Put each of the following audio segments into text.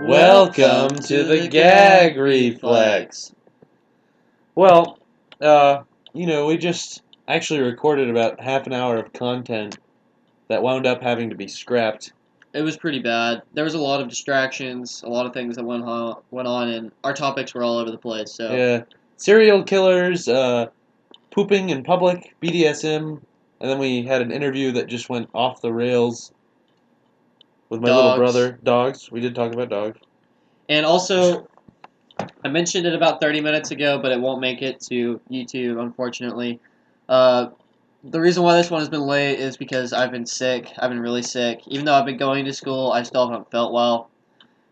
Welcome to the Gag Reflex. Well, we just actually recorded about half an hour of content that wound up having to be scrapped. It was pretty bad. There was a lot of distractions, a lot of things that went on, and our topics were all over the place. So Yeah, serial killers, pooping in public, BDSM, and then we had an interview that just went off the rails with my little dogs, brother. Dogs. We did talk about dogs. and also I mentioned it about 30 minutes ago, but it won't make it to YouTube, unfortunately. Uh, the reason why this one has been late is because I've been sick. I've been really sick. Even though I've been going to school, I still haven't felt well.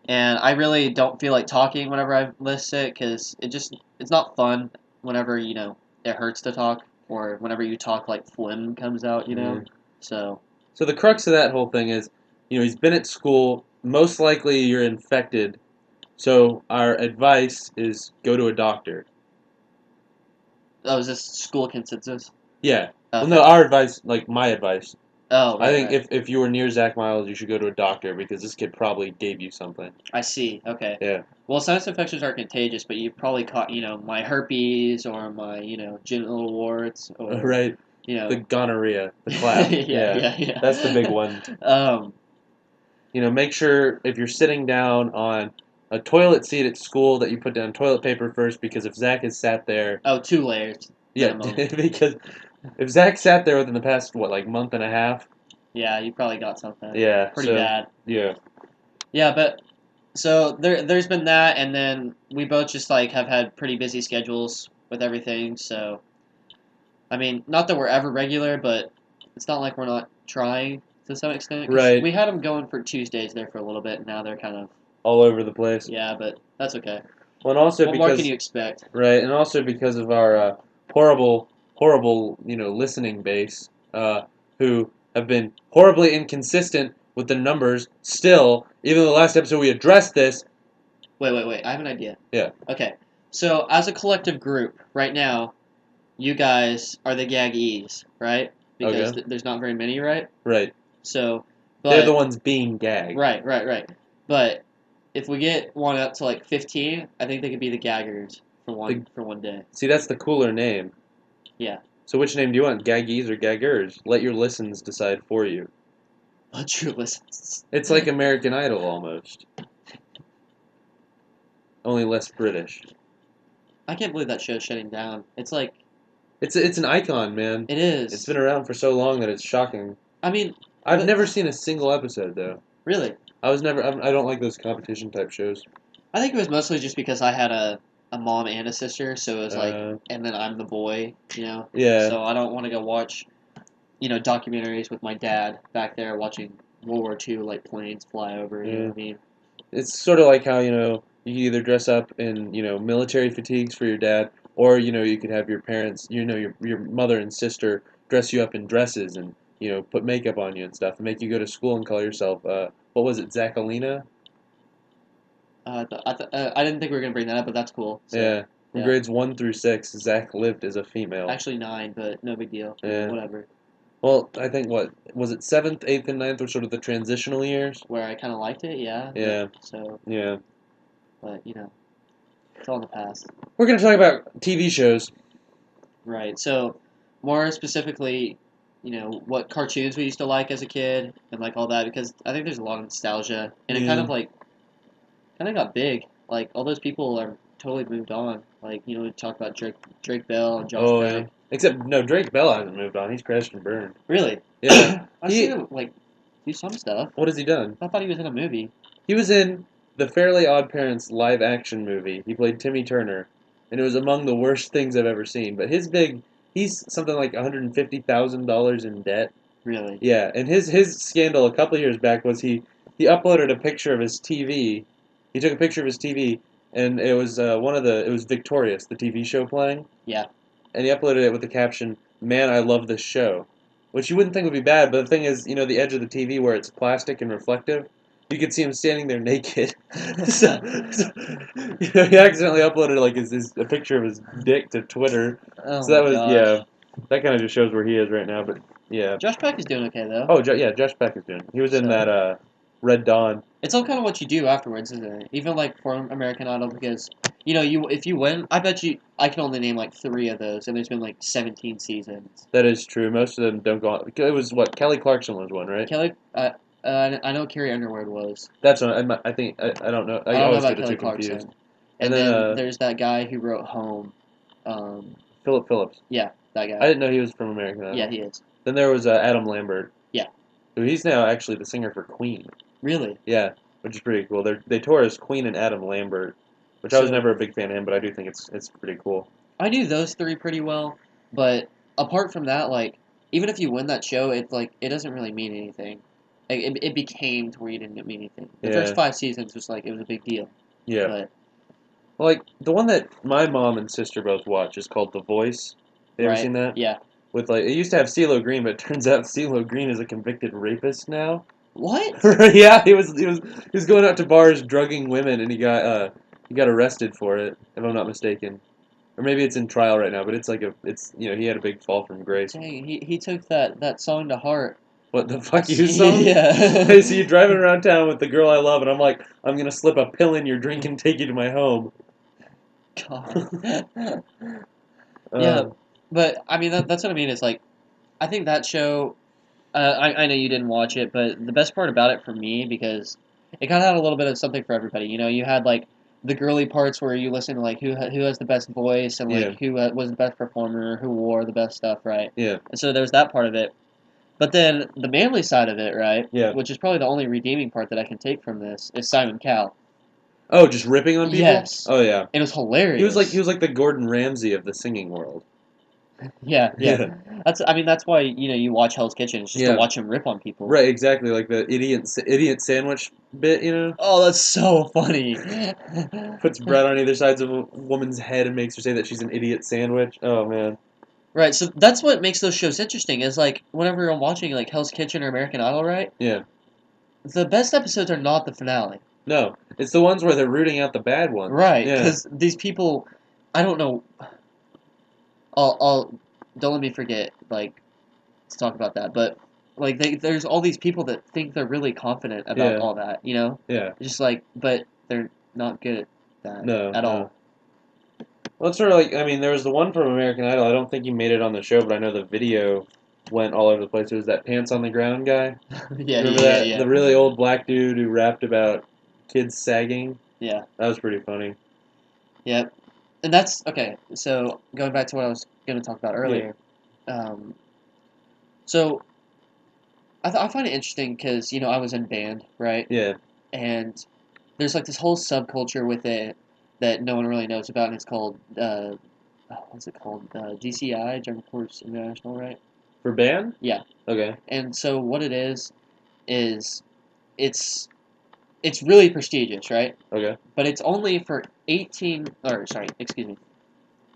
And I really don't feel like talking whenever I'm this sick because it's not fun whenever, it hurts to talk or whenever you talk like phlegm comes out. Mhm. So, So the crux of that whole thing is, he's been at school. Most likely you're infected. So our advice is go to a doctor. oh, is this school consensus? Yeah. Well, no, Okay. our advice, like my advice. Oh, I right, think right. if you were near Zach Miles, you should go to a doctor because this kid probably gave you something. I see. Okay. Yeah. Well, sinus infections are contagious, but you've probably caught, my herpes or my, genital warts or, Right. you The know, gonorrhea, the clap. yeah, Yeah. yeah, That's the big yeah. one. um, Make sure if you're sitting down on a toilet seat at school that you put down toilet paper first because if Zach has sat there, oh, 2 layers yeah, minimum. because if Zach sat there within the past like month and a half, Yeah, you probably got something yeah, pretty so bad. yeah, Yeah, but so there's been that, and then we both just like have had pretty busy schedules with everything. So I mean, not that we're ever regular, but it's not like we're not trying to some extent. Because right, we had them going for Tuesdays there for a little bit, and now they're kind of all over the place. yeah, but that's okay. Well, and also What more can because you expect? right, and also because of our horrible, horrible, listening base, who have been horribly inconsistent with the numbers. Still, even the last episode we addressed this. Wait. I have an idea. Yeah. Okay, so as a collective group, right now, you guys are the gaggies, right? Because Okay. there's not very many, right? Right. So, They're the but ones being gagged. right. But if we get one up to like 15, I think they could be the gaggers for The, one day. see, that's the cooler name. Yeah. So which name do you want, gaggies or gaggers? Let your listens decide for you. But you listen. It's like American Idol almost, only less British. I can't believe that show's shutting down. It's like It's an icon, man. it It's is. been around for so long that it's shocking. I mean, I've but never seen a single episode though. really, I don't like those competition type shows. I think it was mostly just because I had a mom and a sister, so it was like, Uh, and then I'm the boy. yeah, So I don't want to go watch, documentaries with my dad back there watching World War II, like planes fly over. You know yeah. what I mean? It's sort of like how you can either dress up in military fatigues for your dad, or you could have your parents, your mother and sister dress you up in dresses and put makeup on you and stuff and make you go to school and call yourself what was it, Zachalina? I didn't think we were gonna bring that up, but that's cool. So Yeah. From yeah, grades 1 through 6, Zach lived as a female. actually 9, but no big deal. Yeah. Whatever. Well, I think what was it, seventh, eighth, and ninth were sort of the transitional years. Where I kind of liked it, yeah. Yeah. So, Yeah. but it's all in the past. We're gonna talk about TV shows. Right. So, more specifically, what cartoons we used to like as a kid and like all that because I think there's a lot of nostalgia and it Yeah. kind of got big. Like all those people are totally moved on. Like we talk about Drake Bell and Josh Oh yeah. Peck. Except no, Drake Bell hasn't moved on. He's crashed and burned. Really? Yeah. I've seen He. him like do some stuff. What has he done? I thought he was in a movie. He was in the Fairly Odd Parents live action movie. He played Timmy Turner, and it was among the worst things I've ever seen. But he's something like $150,000 in debt. Really? Yeah, and his scandal a couple of years back was he uploaded a picture of his TV. He took a picture of his TV, and it was it was Victorious, the TV show playing. Yeah. And he uploaded it with the caption, "Man, I love this show," which you wouldn't think would be bad, but the thing is, the edge of the TV where it's plastic and reflective, you could see him standing there naked. so he accidentally uploaded like a picture of his dick to Twitter. Oh So my that was gosh. yeah, that kind of just shows where he is right now. But yeah, Josh Peck is doing okay though. oh yeah, Josh Peck is doing. He was in So that. Red Dawn. It's all kind of what you do afterwards, isn't it? Even like for American Idol, because you if you win, I bet you I can only name like 3 of those, and there's been like 17 seasons. That is true. Most of them don't go on. It was what Kelly Clarkson was one, right? Kelly, I know Carrie Underwood was. That's what I think. I don't know. I I don't know always about get the Kelly two confused. Clarkson. And And then then there's that guy who wrote Home. Um, Philip Phillips. yeah, that I guy. didn't know he was from American Idol. Yeah, he is. Then there was Adam Lambert. Yeah. Who he's now actually the singer for Queen. Really? Yeah, which is pretty cool. They tour as Queen and Adam Lambert, which I was So never a big fan of him, but I do think it's pretty cool. I knew those 3 pretty well, but apart from that, like even if you win that show, it like it doesn't really mean anything. Like, it became to where you didn't mean anything. The first Yeah, 5 seasons was like it was a big deal, yeah. but Like the one that my mom and sister both watch is called The Voice. You ever right? seen that? Yeah. With like it used to have CeeLo Green, but it turns out CeeLo Green is a convicted rapist now. What? Yeah, he was going out to bars drugging women, and he got arrested for it, if I'm not mistaken. Or maybe it's in trial right now, but it's like he had a big fall from grace. Dang, he took that song to heart. What the I fuck you see. song? Yeah. I see you driving around town with the girl I love, and I'm like, I'm gonna slip a pill in your drink and take you to my home. God. Yeah, Um, but I mean that's what I mean. Is like I think that show. I know you didn't watch it, but the best part about it for me because it kind of had a little bit of something for everybody. You had like the girly parts where you listen to like who has the best voice and yeah, like who was the best performer, who wore the best stuff, right? yeah, And so there's that part of it. But then the manly side of it, right? yeah. Which is probably the only redeeming part that I can take from this is Simon Cowell. Oh, just ripping on people? Yes, Oh yeah. it was He hilarious. was like the Gordon Ramsay of the singing world. Yeah, yeah. Yeah, That's why you watch Hell's Kitchen. It's just to yeah. watch him rip on people. Right, exactly. Like the idiot sandwich bit. Oh, that's so funny. Puts bread on either sides of a woman's head and makes her say that she's an idiot sandwich. Oh man. Right, so that's what makes those shows interesting. Is like whenever I'm watching like Hell's Kitchen or American Idol, right? Yeah. The best episodes are not the finale. No, it's the ones where they're rooting out the bad ones. Right, Yeah. because these people, I don't know. I'll don't let me forget like to talk about that, but like there's all these people that think they're really confident about Yeah. all that, you know? Yeah. Just like, but they're not good at that No, at no. all. Well, it's sort of like there was the one from American Idol. I don't think he made it on the show, but I know the video went all over the place. It was that pants on the ground guy. Yeah, You remember yeah, that? yeah, The really old black dude who rapped about kids sagging. yeah, That was pretty funny. yeah. And that's okay. So going back to what I was going to talk about Yeah. earlier, um, so I find it interesting because I was in band, right? Yeah. And there's like this whole subculture with it that no one really knows about, and it's called what's it called? GCI, German Chorus International, right? For band? Yeah. Okay. And so what it is it's it's really prestigious, right? Okay. But it's only for 18 or sorry, excuse me.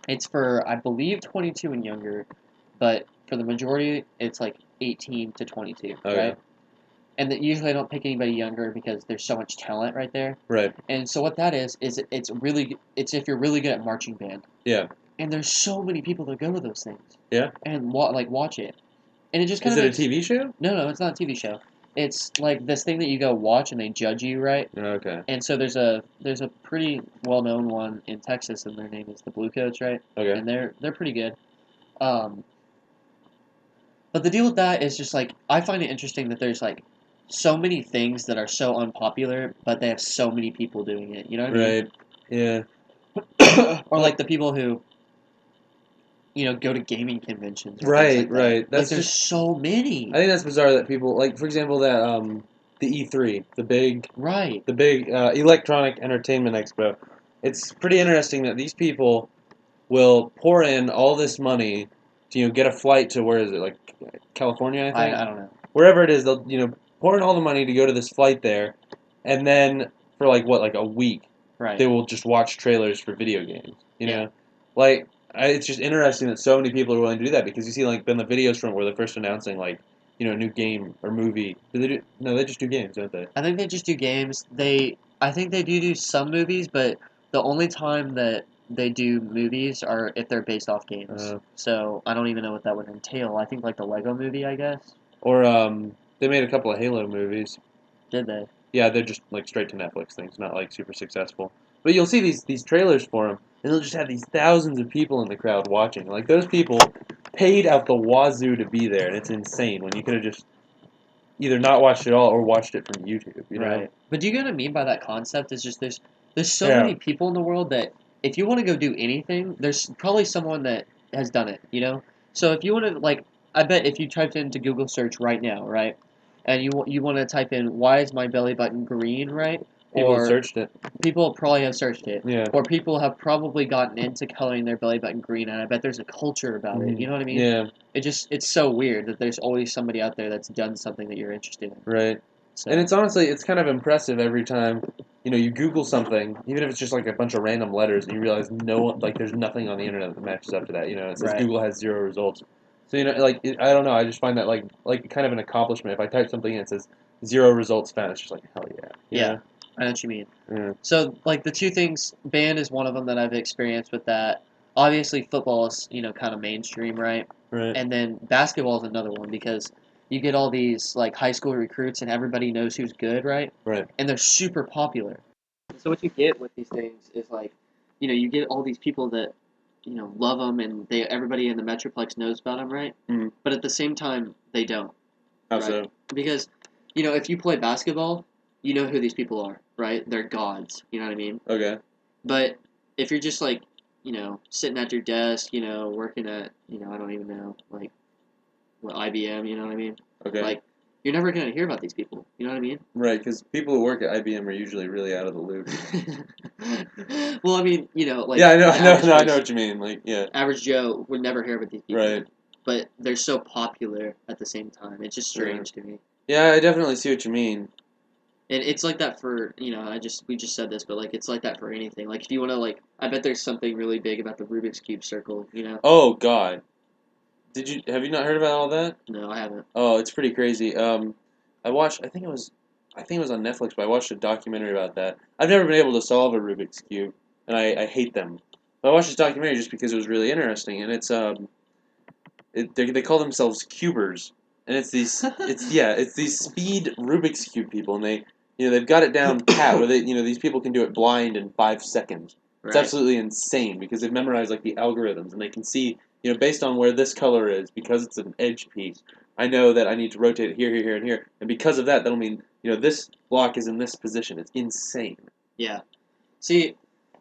It's for I believe 22 and younger, but for the majority it's like 18 to 22, Okay. right? And that usually I don't pick anybody younger because there's so much talent right there. Right. And so what that is it's if you're really good at marching band. Yeah. And there's so many people that go to those things Yeah. and watch it. And it just kind Is of it a makes TV show? no, it's not a TV show. It's like this thing that you go watch and they judge you, right? Okay. And so there's a pretty well known one in Texas, and their name is the Blue Coats, right? Okay. And they're pretty good. Um, but the deal with that is just like I find it interesting that there's like so many things that are so unpopular, but they have so many people doing it. You know what Right. Yeah. I mean? Or Well, like the people who go to gaming conventions or things right. like that. Right. Like That's there's just. so I many. think that's bizarre that people like, for example, that the E3, Right. the big electronic entertainment expo. It's pretty interesting that these people will pour in all this money to get a flight to where is it, like California, I think, I don't know. wherever it is. They'll pour in all the money to go to this flight there, and then for like what, like a week, Right. they will just watch trailers for video games. Yeah. Like it's just interesting that so many people are willing to do that because you see like in the videos from where they're first announcing like a new game or movie. Do they do? No, they just do games, don't they? I think they just do games. I think they do some movies, but the only time that they do movies are if they're based off games. Uh, So I don't even know what that would entail. I think like the Lego movie, I guess. or they made a couple of Halo movies. Did they? Yeah, they're just like straight to Netflix things, not like super successful. But you'll see these trailers for them, and they'll just have these thousands of people in the crowd watching. Like those people paid out the wazoo to be there, and it's insane when you could have just either not watched it all or watched it from YouTube. You know? Right. But do you get what I mean by that concept? It's just there's so Yeah. many people in the world that if you want to go do anything, there's probably someone that has done it, you know? So if you want to like I bet if you typed into Google search right now, right? And you want to type in why is my belly button green, right? People have Or searched it. people probably have searched it. Yeah. Or people have probably gotten into coloring their belly button green, and I bet there's a culture about it. You know what I mean? Yeah. It's so weird that there's always somebody out there that's done something that you're interested in. Right. So And it's honestly, it's kind of impressive every time, you Google something, even if it's just like a bunch of random letters, and you realize like, there's nothing on the internet that matches up to that. It says right. Google has 0 results. So, I don't know, I just find that, like kind of an accomplishment. If I type something and it says 0 results found, it's just like, hell yeah. Yeah, I know what you mean. Yeah. So, like, the two things, band is one of them that I've experienced with that. Obviously, football is, kind of mainstream, right? Right. And then basketball is another one because you get all these, like, high school recruits and everybody knows who's good, right? Right. And they're super popular. So, what you get with these things is, like, you get all these people that, love them and everybody in the Metroplex knows about them, right? Mhm. But at the same time, they don't. How Right. so? Because, if you play basketball, you know who these people are, right? They're gods. You know what I mean? Okay. But if you're just like, sitting at your desk, working at, I don't even know, like, what, IBM, you know what I mean? Okay. Like, you're never going to hear about these people. You know what I mean? Right, because people who work at IBM are usually really out of the loop. Well, I mean, like, Yeah, I know, the I know, average no, I know person- what you mean. Like, yeah. average Joe would never hear about these people. Right. But they're so popular at the same time. It's just strange to me. Yeah, I definitely see what you mean. And it's like that for we just said this, but like it's like that for anything. Like if you want to I bet there's something really big about the Rubik's cube circle. Oh God, have you not heard about all that? No, I haven't. Oh, it's pretty crazy. I watched. I think it was on Netflix, but I watched a documentary about that. I've never been able to solve a Rubik's cube, and I hate them. But I watched this documentary just because it was really interesting, and they call themselves cubers, and it's these speed Rubik's cube people, and they've got it down pat where these people can do it blind in 5 seconds. It's Right. absolutely insane because they've memorized like the algorithms, and they can see based on where this color is, because it's an edge piece. I know that I need to rotate it here, here, here, and here, and because of that, that'll mean this block is in this position. It's insane. Yeah. See,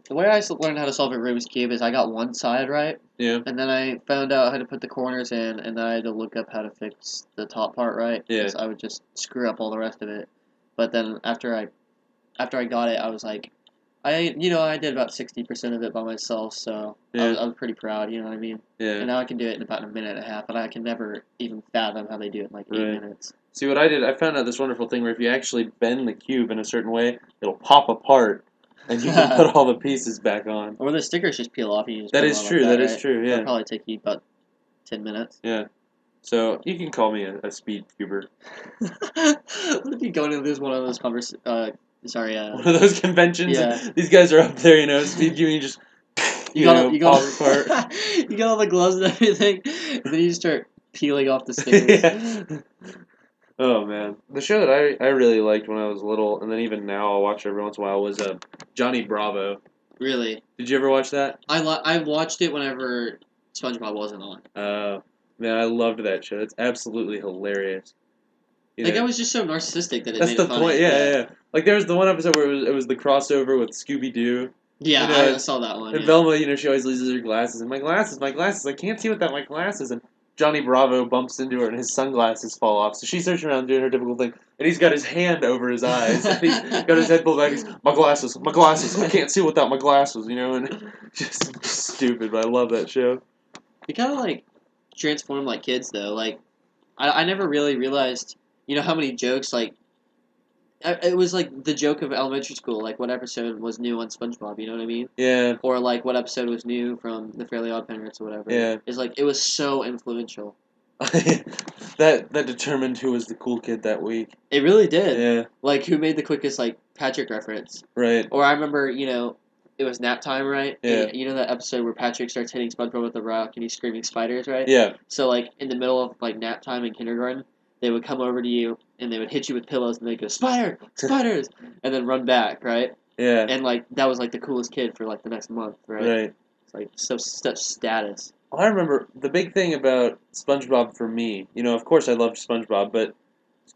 the way I learned how to solve a Rubik's cube is I got one side right, Yeah. and then I found out how to put the corners in, and then I had to look up how to fix the top part right. Yeah. Because I would just screw up all the rest of it. But then after I got it, I was like, I did about 60% of it by myself, so Yeah. I was pretty proud. You know what I mean? Yeah. And now I can do it in about a minute and a half, but I can never even fathom how they do it in like 8 Right. minutes. See what I did? I found out this wonderful thing where if you actually bend the cube in a certain way, it'll pop apart, and you can put all the pieces back on. Or the stickers just peel off and you just That put is them on true. like that, That is right? true. That'll Yeah. probably take you about 10 minutes. Yeah. So you can call me a speed cuber. What if you go into this one of those One of those conventions, yeah. and these guys are up there, speed cubing, just You got pop apart. you got all the gloves and everything, and then you just start peeling off the stickers. Yeah. Oh man, the show that I really liked when I was little, and then even now I'll watch every once in a while was Johnny Bravo. Really? Did you ever watch that? I watched it whenever SpongeBob wasn't on. Man, I loved that show. It's absolutely hilarious. That guy was just so narcissistic that it That's made the it funny. point. Yeah. Like there was the one episode where it was the crossover with Scooby Doo. Yeah, I saw that one. And Yeah. Velma, she always loses her glasses. And my glasses, I can't see without my glasses. And Johnny Bravo bumps into her, and his sunglasses fall off. So she's searching around doing her typical thing, and he's got his hand over his eyes, and he's got his head pulled back. He's my glasses, I can't see without my glasses, and just stupid. But I love that show. He kind of like transformed like kids though. Like I never really realized, how many jokes like it was like the joke of elementary school, like what episode was new on SpongeBob, you know what I mean? Yeah. Or like what episode was new from The Fairly Odd Parents or whatever. Yeah. It's like it was so influential. that determined who was the cool kid that week. It really did. Yeah. Like who made the quickest like Patrick reference. Right. Or I remember, it was nap time, right? Yeah. And you know that episode where Patrick starts hitting SpongeBob with a rock and he's screaming spiders, right? Yeah. So like in the middle of like nap time in kindergarten, they would come over to you and they would hit you with pillows and they'd go, "Spider! Spiders!" and then run back, right? Yeah. And like that was like the coolest kid for like the next month, right? Right. It's like such status. I remember the big thing about SpongeBob for me. Of course I loved SpongeBob, but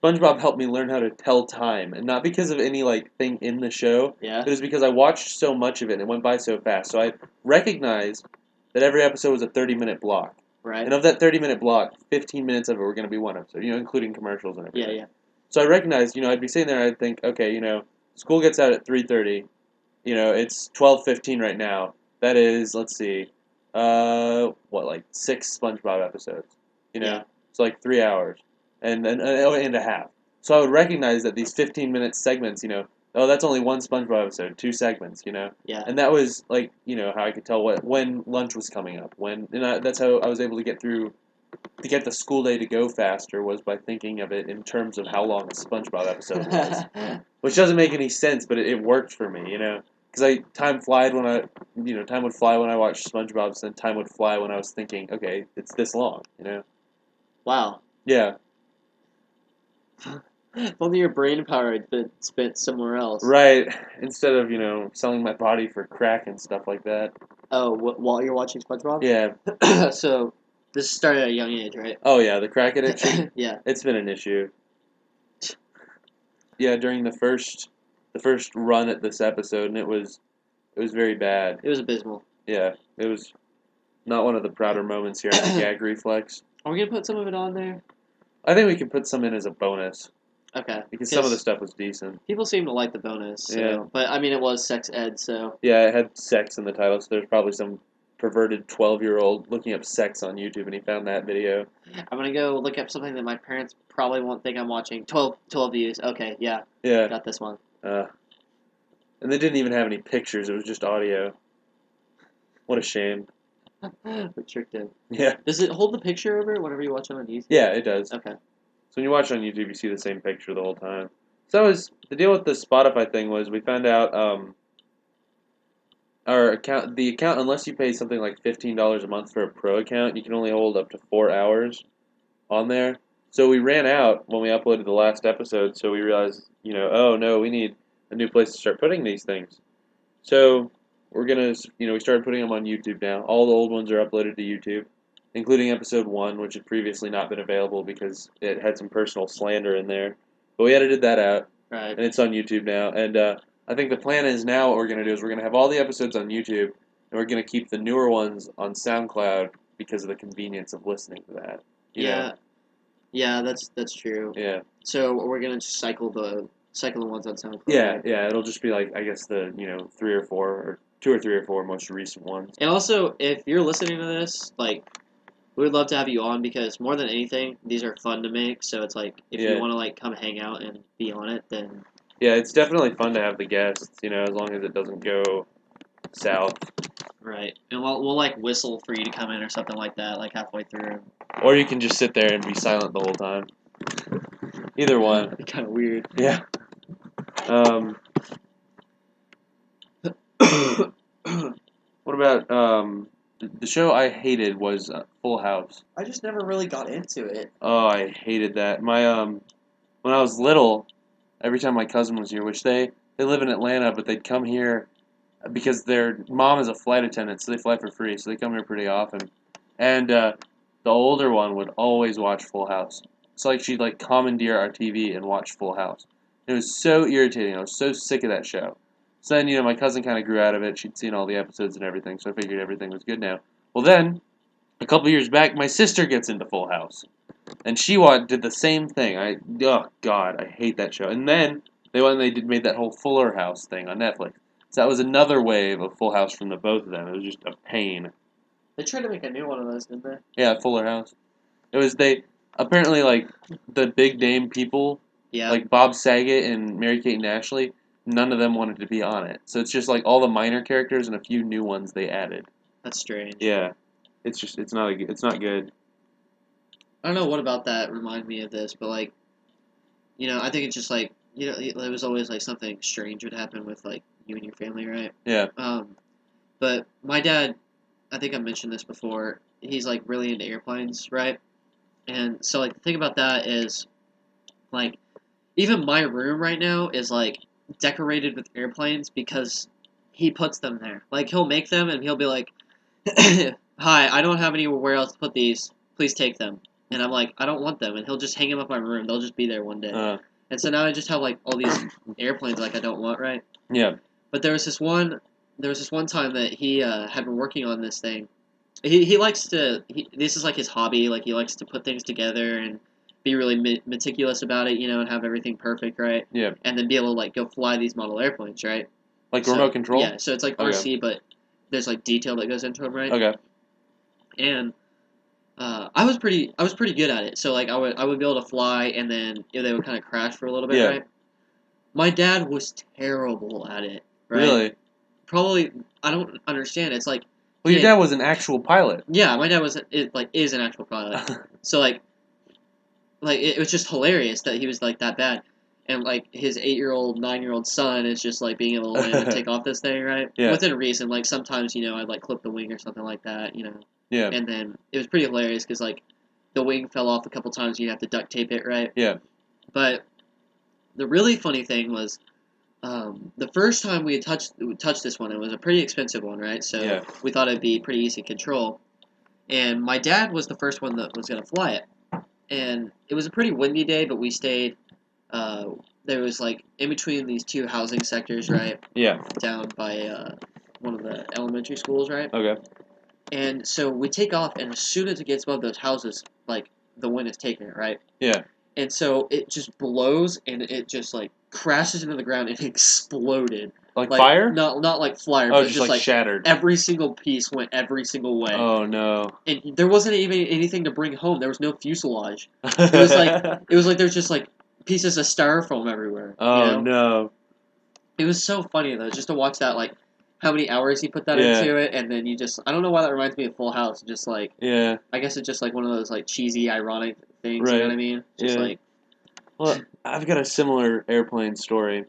SpongeBob helped me learn how to tell time, and not because of any like thing in the show. Yeah. It was because I watched so much of it and it went by so fast. So I recognized that every episode was a 30-minute block. Right. And of that 30-minute block, 15 minutes of it were going to be one episode, including commercials and everything. Yeah. So I recognized, I'd be sitting there and I'd think, okay, school gets out at 3:30. It's 12:15 right now. That is, let's see, like 6 SpongeBob episodes. Yeah. It's like 3 hours and a half. So I would recognize that these 15-minute segments, oh, that's only one SpongeBob episode, 2 segments, Yeah. And that was like, how I could tell when lunch was coming up. That's how I was able to get the school day to go faster, was by thinking of it in terms of how long a SpongeBob episode was, which doesn't make any sense, but it worked for me, because time would fly when I watched SpongeBob, so then time would fly when I was thinking, okay, it's this long, Wow. Yeah. If only your brain power had been spent somewhere else. Right. Instead of, selling my body for crack and stuff like that. Oh, while you're watching SpongeBob? Yeah. So, this started at a young age, right? Oh, yeah, the crack addiction. Yeah. It's been an issue. Yeah, during the first run at this episode, and it was very bad. It was abysmal. Yeah, it was not one of the prouder moments here on the Gag Reflex. Are we going to put some of it on there? I think we could put some in as a bonus. Okay. Because some of the stuff was decent. People seem to like the bonus. So. Yeah. But, I mean, it was sex ed, so. Yeah, it had sex in the title, so there's probably some perverted 12-year-old looking up sex on YouTube, and he found that video. I'm going to go look up something that my parents probably won't think I'm watching. 12 views. Okay, yeah. Yeah. Got this one. And they didn't even have any pictures. It was just audio. What a shame. We tricked him. Yeah. Does it hold the picture over whenever you watch it on YouTube? Yeah, it does. Okay. So when you watch it on YouTube, you see the same picture the whole time. So the deal with the Spotify thing was we found out the account, unless you pay something like $15 a month for a pro account, you can only hold up to 4 hours on there. So we ran out when we uploaded the last episode, so we realized, oh no, we need a new place to start putting these things. So we're going to, we started putting them on YouTube now. All the old ones are uploaded to YouTube, including episode 1, which had previously not been available because it had some personal slander in there. But we edited that out, Right. and it's on YouTube now. And I think the plan is now what we're going to do is we're going to have all the episodes on YouTube, and we're going to keep the newer ones on SoundCloud because of the convenience of listening to that. Yeah. Yeah, that's true. Yeah. So we're gonna just cycle the ones on SoundCloud. Yeah, right? yeah. It'll just be like, I guess, the 3 or 4 or 2 or 3 or 4 most recent ones. And also, if you're listening to this, like, we would love to have you on because more than anything, these are fun to make. So it's like, if you want to like come hang out and be on it, then yeah, it's definitely fun to have the guests. As long as it doesn't go south. Right, and we'll like whistle for you to come in or something like that, like halfway through. Or you can just sit there and be silent the whole time. Either one. That'd be kind of weird. Yeah. What about the show I hated was Full House. I just never really got into it. Oh, I hated that. My when I was little, every time my cousin was here, which they live in Atlanta, but they'd come here because their mom is a flight attendant, so they fly for free, so they come here pretty often. And the older one would always watch Full House. It's like she'd like commandeer our TV and watch Full House. It was so irritating. I was so sick of that show. So then, my cousin kind of grew out of it. She'd seen all the episodes and everything, so I figured everything was good now. Well, then, a couple years back, my sister gets into Full House. And she did the same thing. Oh, God, I hate that show. And then, they went and made that whole Fuller House thing on Netflix. So that was another wave of Full House from the both of them. It was just a pain. They tried to make a new one of those, didn't they? Yeah, Fuller House. Apparently, like, the big name people, like Bob Saget and Mary-Kate and Ashley, none of them wanted to be on it. So it's just like all the minor characters and a few new ones they added. That's strange. Yeah. It's not good. I don't know what about that reminded me of this, but like, I think it's just like, it was always like something strange would happen with like you and your family, right? Yeah. But my dad, I think I mentioned this before, he's like really into airplanes, right? And so like the thing about that is Like, even my room right now is like decorated with airplanes because he puts them there. Like, he'll make them and he'll be like, "Hi, I don't have anywhere else to put these. Please take them." And I'm like, "I don't want them." And he'll just hang them up in my room. They'll just be there one day. And so now I just have like all these airplanes like I don't want, right? Yeah. But there was this one time that he had been working on this thing. He likes to. This is like his hobby. Like, he likes to put things together and be really meticulous about it, and have everything perfect, right? Yeah. And then be able to like go fly these model airplanes, right? Like So, remote control? Yeah. So it's like Okay. RC, but there's like detail that goes into them, right? Okay. And I was pretty good at it. So like I would be able to fly, and then they would kind of crash for a little bit, Yeah. right? My dad was terrible at it, right? Really? Probably, I don't understand. It's like, Well, your dad was an actual pilot. yeah, my dad is an actual pilot. So like it was just hilarious that he was like that bad, and like his 8-year-old, 9-year-old son is just like being able to land and take off this thing, right? Yeah. Within reason. Like, sometimes I'd like clip the wing or something like that, Yeah. and then it was pretty hilarious because like the wing fell off a couple times. You have to duct tape it, right? Yeah. But the really funny thing was, the first time we had touched this one, it was a pretty expensive one, right? So Yeah. we thought it'd be pretty easy to control. And my dad was the first one that was going to fly it. And it was a pretty windy day, but we stayed. There was like in between these two housing sectors, right? Yeah. Down by one of the elementary schools, right? Okay. And so we take off, and as soon as it gets above those houses, like, the wind is taking it, right? Yeah. And so it just blows, and it just like crashes into the ground and exploded. Like fire? Not like flyer, Oh, but just like shattered. every single piece went every single way. Oh no. And there wasn't even anything to bring home. There was no fuselage. It was like there's just like pieces of styrofoam everywhere. Oh no. It was so funny though, just to watch that, like how many hours he put that Yeah. into it, and then I don't know why that reminds me of Full House. Just like, Yeah. I guess it's just like one of those like cheesy, ironic things. Right. You know what I mean? Just Yeah. like Well, I've got a similar airplane story.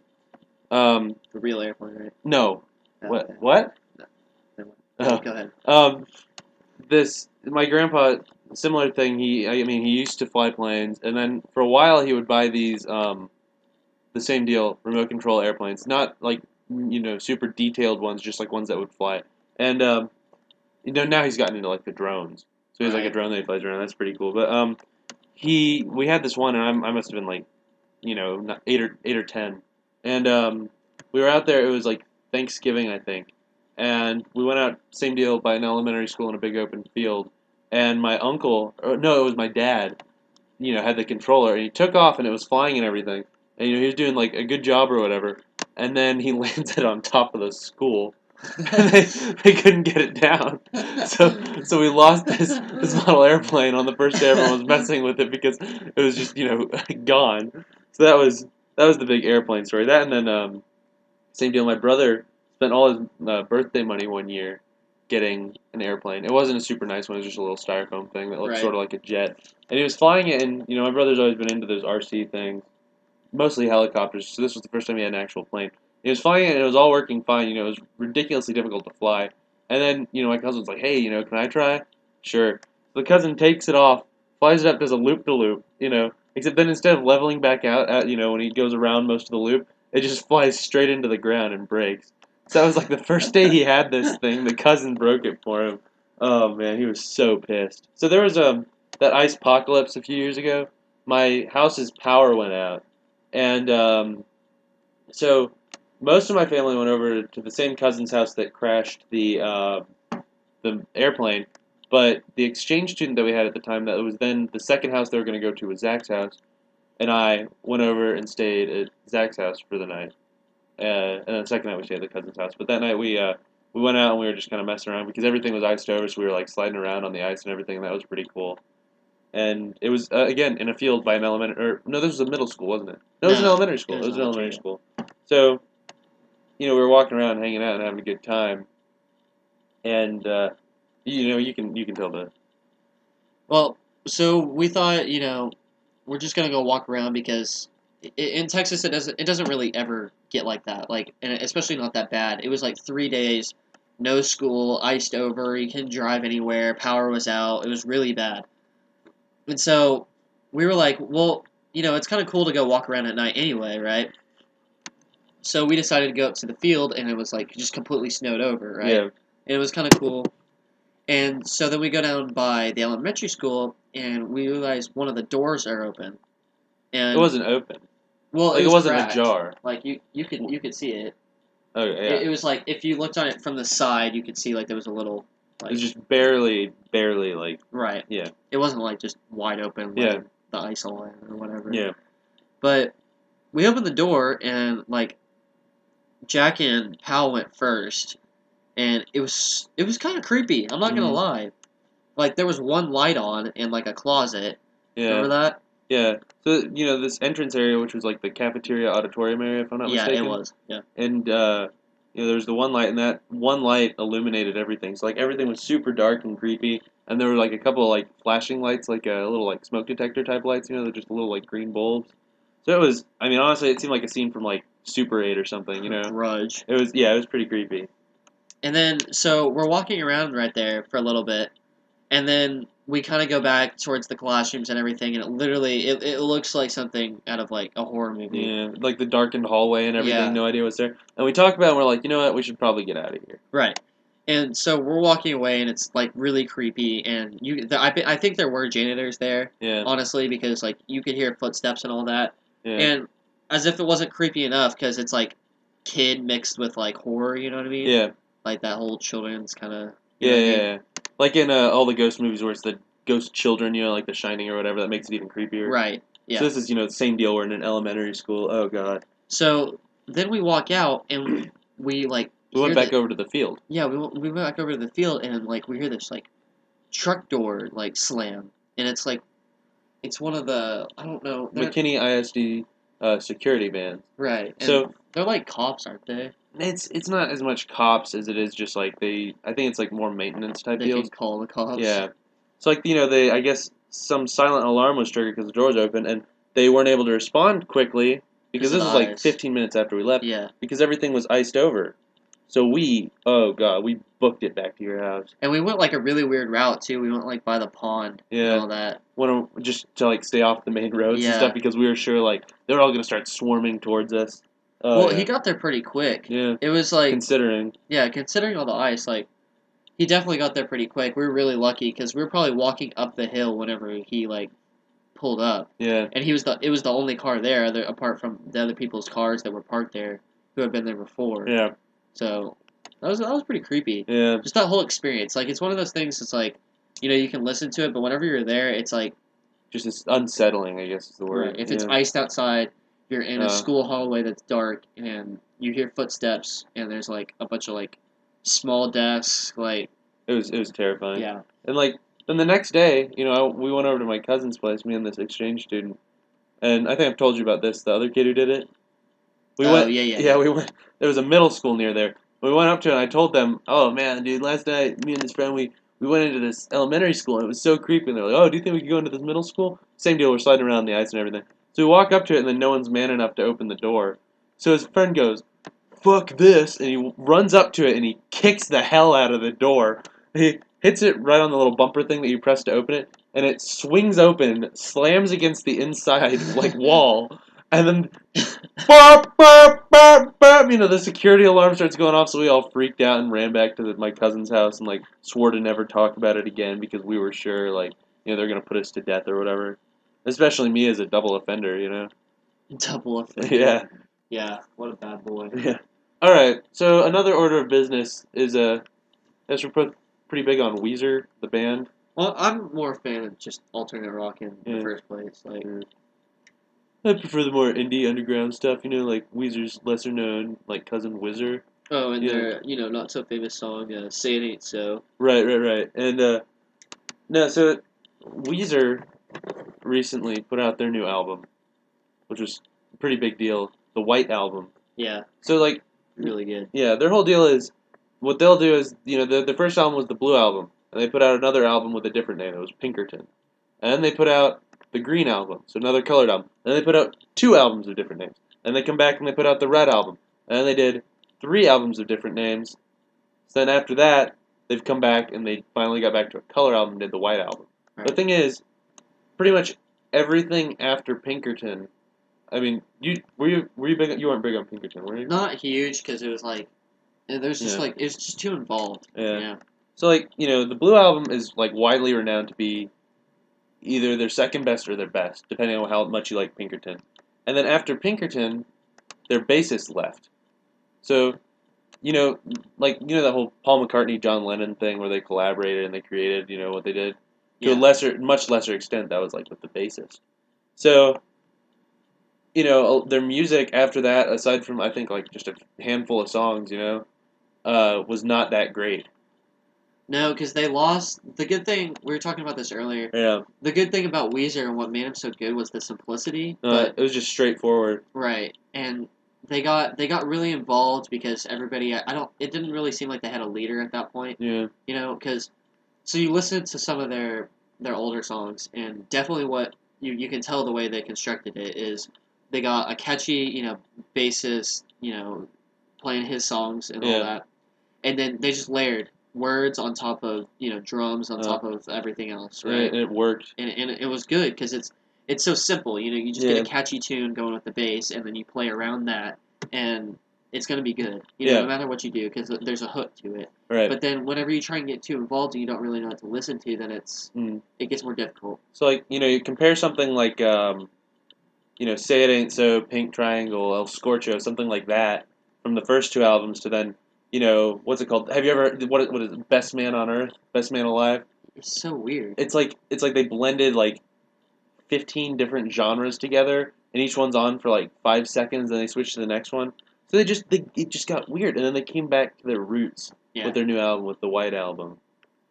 the real airplane, right? No. Oh, What? okay. What? Never mind. Oh. Go ahead. My grandpa, similar thing. He used to fly planes, and then for a while he would buy these, the same deal, remote control airplanes. Not like, super detailed ones, just like ones that would fly. And now he's gotten into like the drones. So he has like a Right. drone that he flies around. That's pretty cool. But we had this one, and I must have been like, not 8 or 10, and we were out there. It was like Thanksgiving, I think, and we went out. Same deal by an elementary school in a big open field, and my uncle, or no, it was my dad. Had the controller, and he took off, and it was flying and everything, and he was doing like a good job or whatever, and then he landed on top of the school. And they couldn't get it down, so we lost this model airplane on the first day everyone was messing with it because it was just gone. So that was the big airplane story. That, and then same deal. My brother spent all his birthday money one year getting an airplane. It wasn't a super nice one. It was just a little styrofoam thing that looked Right. sort of like a jet. And he was flying it, and my brother's always been into those RC things, mostly helicopters. So this was the first time he had an actual plane. He was flying it, and it was all working fine. It was ridiculously difficult to fly. And then my cousin's like, "Hey, can I try?" Sure. So the cousin takes it off, flies it up, does a loop to loop. Except then instead of leveling back out at when he goes around most of the loop, it just flies straight into the ground and breaks. So that was like the first day he had this thing. The cousin broke it for him. Oh man, he was so pissed. So there was that ice apocalypse a few years ago. My house's power went out, and so most of my family went over to the same cousin's house that crashed the airplane. But the exchange student that we had at the time, that was then the second house they were going to go to, was Zach's house, and I went over and stayed at Zach's house for the night. And then the second night we stayed at the cousin's house. But that night we went out and we were just kind of messing around because everything was iced over, so we were like sliding around on the ice and everything, and that was pretty cool. And it was again in a field by an elementary. Or no, this was a middle school, wasn't it? No, it was an No, elementary school. It was an elementary school. So, we were walking around, hanging out, and having a good time. And you can tell the. Well, so we thought, we're just gonna go walk around because in Texas it doesn't really ever get like that. Like, and especially not that bad. It was like 3 days, no school, iced over. You couldn't drive anywhere. Power was out. It was really bad. And so we were like, well, it's kind of cool to go walk around at night anyway, right? So we decided to go up to the field, and it was like just completely snowed over, right? Yeah. And it was kind of cool. And so then we go down by the elementary school, and we realize one of the doors are open. It And wasn't open. well, it Like, it was wasn't cracked. ajar. Like you could see it. Okay, It, yeah. it was like if you looked on it from the side, you could see like there was a little It was like just barely, like, right. yeah. It wasn't like just wide open Yeah. like the ice line or whatever. Yeah. But we opened the door and like Jack and Pal went first, and it was kind of creepy. I'm not gonna Mm, lie. Like there was one light on in like a closet. yeah. Remember that? Yeah. So, this entrance area, which was like the cafeteria auditorium area, if I'm not Yeah, it mistaken. was. Yeah. And, there's the one light, and that one light illuminated everything. So, like, everything was super dark and creepy. And there were, like, a couple of, like, flashing lights, like, a little, like, smoke detector type lights, they're just little, like, green bulbs. So it was, I mean, honestly, it seemed like a scene from, like, Super 8 or something. Grudge. It was pretty creepy. And then so we're walking around right there for a little bit, and then we kind of go back towards the classrooms and everything, and it looks like something out of like a horror movie. Yeah, like the darkened hallway and everything, Yeah. no idea what's there. And we talked about it, and we're like, you know what, we should probably get out of here. Right. And so we're walking away, and it's like really creepy. And I think there were janitors there, Yeah, honestly, because like you could hear footsteps and all that. yeah, And as if it wasn't creepy enough, because it's like kid mixed with like horror. You know what I mean? yeah, Like that whole children's kind of. You yeah, know what I yeah, mean? yeah. Like in all the ghost movies where it's the ghost children, like The Shining or whatever, that makes it even creepier. Right. So Yeah. this is, the same deal. We're in an elementary school. Oh god. So then we walk out, and we like We went hear back that. over to the field. Yeah, we went back over to the field, and like we hear this like truck door like slam, and it's like it's one of the I don't know they're McKinney ISD security vans. right, and So they're like cops, aren't they? it's not as much cops as it is just like I think it's like more maintenance type They deals. can call the cops. Yeah. It's like, they, I guess some silent alarm was triggered because the door was open and they weren't able to respond quickly because Because of this the was like ice. 15 minutes after we left Yeah, because everything was iced over. So oh god, we booked it back to your house. and we went like a really weird route too. We went like by the pond and Yeah. all that. Just to like stay off the main roads and Yeah. stuff because we were sure like they're all going to start swarming towards us. Oh Well, yeah. he got there pretty quick. Yeah. It was like Considering. yeah, considering all the ice, like he definitely got there pretty quick. We were really lucky because we were probably walking up the hill whenever he like pulled up. Yeah. And it was the only car there, apart from the other people's cars that were parked there, who had been there before. Yeah. So that was pretty creepy. Yeah. Just that whole experience, like it's one of those things. It's like, you can listen to it, but whenever you're there, it's like Just it's unsettling, I guess is the word. right. If it's Yeah. iced outside, you're in a Uh, school hallway that's dark, and you hear footsteps, and there's like a bunch of like small desks, like it was terrifying. yeah. And like then the next day, we went over to my cousin's place, me and this exchange student, and I think I've told you about this. The other kid who did it, we Oh went. yeah, yeah, Yeah, yeah. we went. There was a middle school near there. We went up to it. And I told them, "Oh man, dude, last night me and this friend we went into this elementary school and it was so creepy." And they're like, "Oh, do you think we could go into this middle school?" Same deal. We're sliding around the ice and everything. So we walk up to it, and then no one's man enough to open the door. So his friend goes, "Fuck this," and he runs up to it and he kicks the hell out of the door. He hits it right on the little bumper thing that you press to open it, and it swings open, slams against the inside like wall, and then burp, burp, burp, burp. The security alarm starts going off, so we all freaked out and ran back to my cousin's house and like swore to never talk about it again because we were sure like they're gonna put us to death or whatever. Especially me as a double offender. Double offender. Yeah. Yeah, what a bad boy. Yeah. All right. So another order of business is as we're pretty big on Weezer, the band. Well, I'm more a fan of just alternate rock in Yeah. the first place. Like, Yeah. I prefer the more indie underground stuff. Like Weezer's lesser known, like Cousin Whizzer. oh, and Yeah. their not so famous song, "Say It Ain't So." Right, right, right. And no, so Weezer recently put out their new album, which was a pretty big deal. The White Album. Yeah, So like, really good. yeah, their whole deal is what they'll do is the first album was the Blue Album, and they put out another album with a different name. It was Pinkerton, and then they put out the Green Album, so another colored album. And then they put out two albums of different names. And they come back and they put out the Red Album, and then they did three albums of different names. So then after that, they've come back and they finally got back to a color album and did the White Album. Right. The thing is, pretty much everything after Pinkerton. I mean, you big? You weren't big on Pinkerton, were you? Not huge because it was like there's just Yeah. like it's just too involved. Yeah. Yeah. So like the Blue album is like widely renowned to be either their second best or their best, depending on how much you like Pinkerton. And then after Pinkerton, their bassist left. So you know, that whole Paul McCartney John Lennon thing where they collaborated and they created what they did to a Yeah. much lesser extent. That was like with the bassist. So their music after that, aside from I think like just a handful of songs, was not that great. No, because they lost. The good thing we were talking about this earlier. Yeah, The good thing about Weezer and what made him so good was the simplicity. But it was just straightforward. right, and they got really involved because everybody. I don't. It didn't really seem like they had a leader at that point. Yeah, Because so you listen to some of their older songs, and definitely what you can tell the way they constructed it is they got a catchy bassist playing his songs and all yeah, that, and then they just layered words on top of drums on uh, top of everything else, and right? it worked. And it was good because it's so simple. You just get Yeah, a catchy tune going with the bass, and then you play around that, and it's gonna be good. yeah, No matter what you do, because there's a hook to it. right. But then whenever you try and get too involved and you don't really know what to listen to, then Mm. it gets more difficult. So like you compare something like Say It Ain't So, Pink Triangle, El Scorcho, something like that from the first two albums to then what's it called? Have you ever what is it? Best Man on Earth, Best Man Alive? It's so weird. It's like they blended like 15 different genres together, and each one's on for like 5 seconds, and they switch to the next one. So it just got weird, and then they came back to their roots Yeah. with their new album, with the White Album,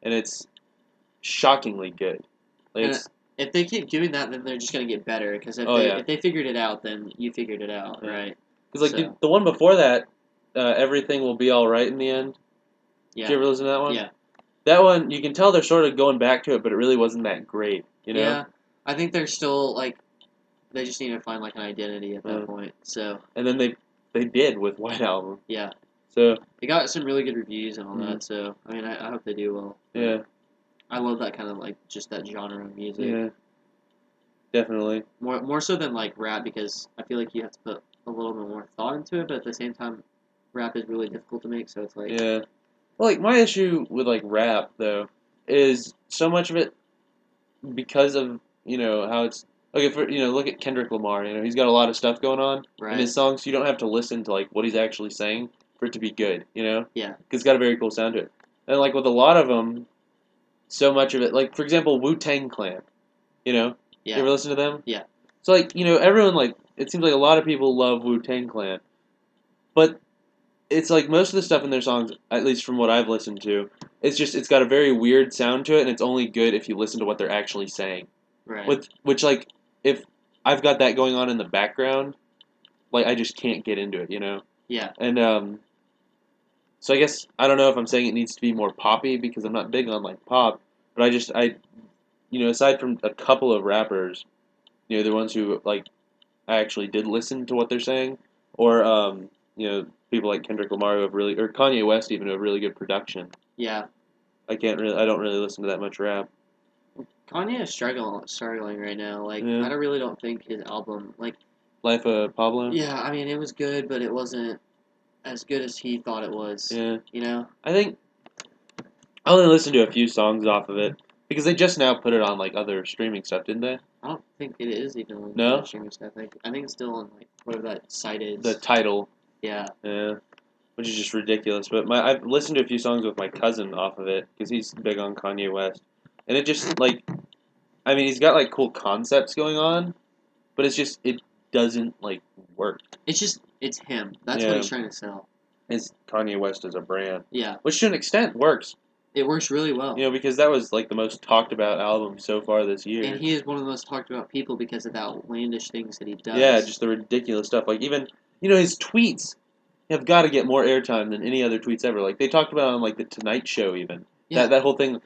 and it's shockingly good. Like And it's if they keep doing that, then they're just gonna get better. Because oh yeah, if they figured it out, then you figured it out, yeah. right? Because like So the one before that, Everything Will Be All Right in the End. Did yeah, you ever listen to that one? yeah, That one you can tell they're sort of going back to it, but it really wasn't that great. yeah. I think they're still like they just need to find like an identity at that point. So And then they did with White Album. yeah, So they got some really good reviews and all Mhm. that. So I mean, I hope they do well. But yeah, I love that kind of like just that genre of music. yeah, definitely. More so than like rap because I feel like you have to put a little bit more thought into it, but at the same time, rap is really difficult to make. So it's like Yeah. Well, like my issue with like rap though is so much of it because of how it's okay for look at Kendrick Lamar. He's got a lot of stuff going on in right, his songs. So you don't have to listen to like what he's actually saying for it to be good. yeah, Because it's got a very cool sound to it. And like with a lot of them, so much of it, like for example, Wu-Tang Clan. You yeah, ever listen to them? yeah, So like everyone like it seems like a lot of people love Wu-Tang Clan, but it's like most of the stuff in their songs, at least from what I've listened to, it's got a very weird sound to it, and it's only good if you listen to what they're actually saying. right, Which like if I've got that going on in the background, like I just can't get into it. yeah, And so I guess I don't know if I'm saying it needs to be more poppy because I'm not big on like pop, but aside from a couple of rappers, the ones who like I actually did listen to what they're saying, or people like Kendrick Lamar who have really, or Kanye West even who have really good production. yeah. I don't really listen to that much rap. Kanye is struggling right now. Like Yeah, really don't think his album like Life of Pablo. yeah. I mean, it was good, but it wasn't as good as he thought it was. Yeah, You know? I think I only listened to a few songs off of it because they just now put it on like other streaming stuff, didn't they? I don't think it is even on No, streaming stuff. I think it's still on like whatever that site the is. title. Yeah. Yeah, which is just ridiculous. But I've listened to a few songs with my cousin off of it because he's big on Kanye West, and it just like I mean he's got like cool concepts going on, but it doesn't like work. It's him. That's what Yeah, he's trying to sell. it's Kanye West as a brand, Yeah. which to an extent works. It works really well. Because that was like the most talked about album so far this And year. he is one of the most talked about people because of the outlandish things that he does. Yeah, just the ridiculous stuff. Like even his tweets have got to get more airtime than any other tweets ever. Like they talked about on like the Tonight Show even. Yeah. That whole thing.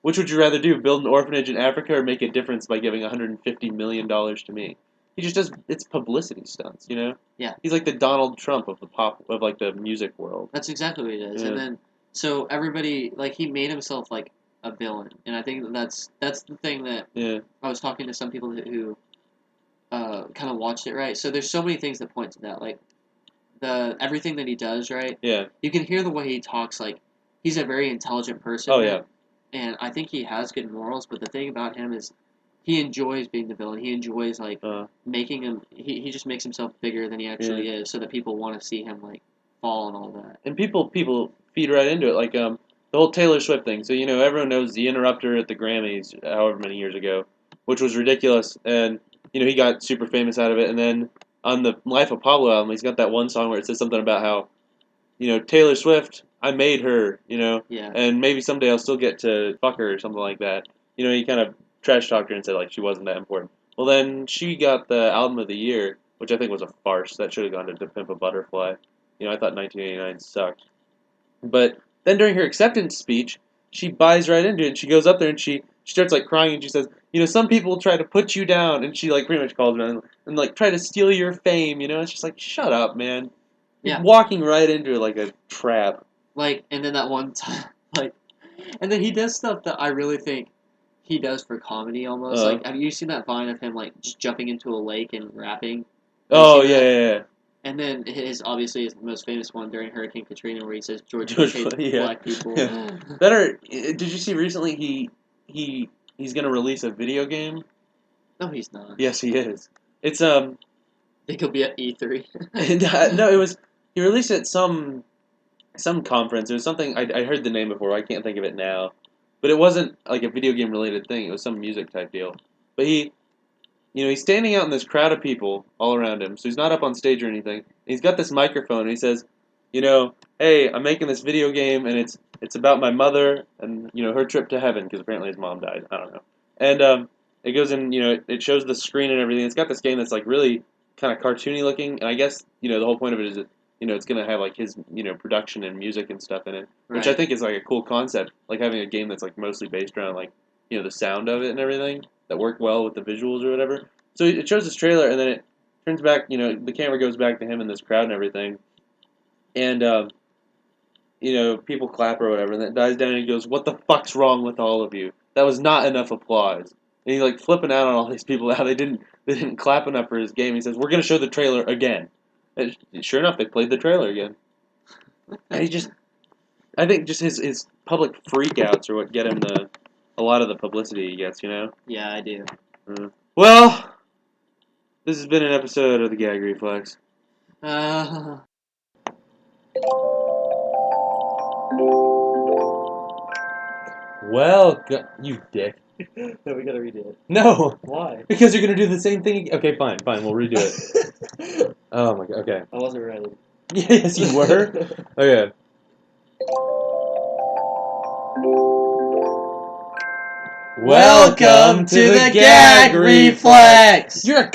Which would you rather do? Build an orphanage in Africa or make a difference by giving $150 million to me? He just does. It's publicity stunts. Yeah. He's like the Donald Trump of the music world. That's exactly what he does. Yeah. And then so everybody like he made himself like a villain, and I think that's the thing that Yeah. I was talking to some people who kind of watched it, right. So there's so many things that point to that, like everything that he does, right. Yeah. You can hear the way he talks, like he's a very intelligent person. Oh yeah. And I think he has good morals, but the thing about him is he enjoys being the villain. He enjoys like making him. He just makes himself bigger than he actually is, so that people want to see him like fall and all that. And people feed right into it, like the whole Taylor Swift thing. So everyone knows the interrupter at the Grammys, however many years ago, which was ridiculous, and he got super famous out of it. And then on the Life of Pablo album, he's got that one song where it says something about how Taylor Swift, I made her, Yeah. and maybe someday I'll still get to fuck her or something like that. He kind of trash talked her and said like she wasn't that important. Well, then she got the album of the year, which I think was a farce. That should have gone to Pimp a Butterfly. I thought 1989 sucked. But then during her acceptance speech, she buys right into it, and she goes up there and she starts like crying, and she says, some people try to put you down, and she like pretty much calls her and like try to steal your fame, It's just like, shut up, man. You're walking right into it like a trap. Like, and then that one time, like, and then he does stuff that I really think he does for comedy almost. Like, have you seen that Vine of him like just jumping into a lake and rapping? Oh yeah. And then obviously his most famous one during Hurricane Katrina, where he says George Bush hates black people. Yeah. Did you see recently he's gonna release a video game? No, he's not. Yes, he is. It's I think he'll be at E3. No, it was he released it at some conference. It was something I heard the name before. I can't think of it now, but it wasn't like a video game related thing. It was some music type deal. But he's standing out in this crowd of people all around him, so he's not up on stage or anything. He's got this microphone, and he says, hey, I'm making this video game, and it's about my mother and her trip to heaven because apparently his mom died. I don't know. And it goes in, it shows the screen and everything. It's got this game that's like really kind of cartoony looking, and I guess the whole point of it is that it's gonna have like his production and music and stuff in it, which I think is like a cool concept, like having a game that's like mostly based around like the sound of it and everything that work well with the visuals or whatever. So it shows this trailer, and then it turns back. The camera goes back to him in this crowd and everything, and people clap or whatever, and then it dies down, and he goes, "What the fuck's wrong with all of you? That was not enough applause." And he's like flipping out on all these people how they didn't clap enough for his game. He says, "We're gonna show the trailer again." And sure enough, they played the trailer again, and I think just his public freakouts are what get him a lot of the publicity he gets. Yeah, I do. Well, this has been an episode of the Gag Reflex. Well, you dick. No, we gotta redo it. No. Why? Because you're gonna do the same thing. Okay, fine. We'll redo it. Oh my god. Okay. I wasn't ready. Yes, you were. Okay. Welcome to the Gag Reflex. You're a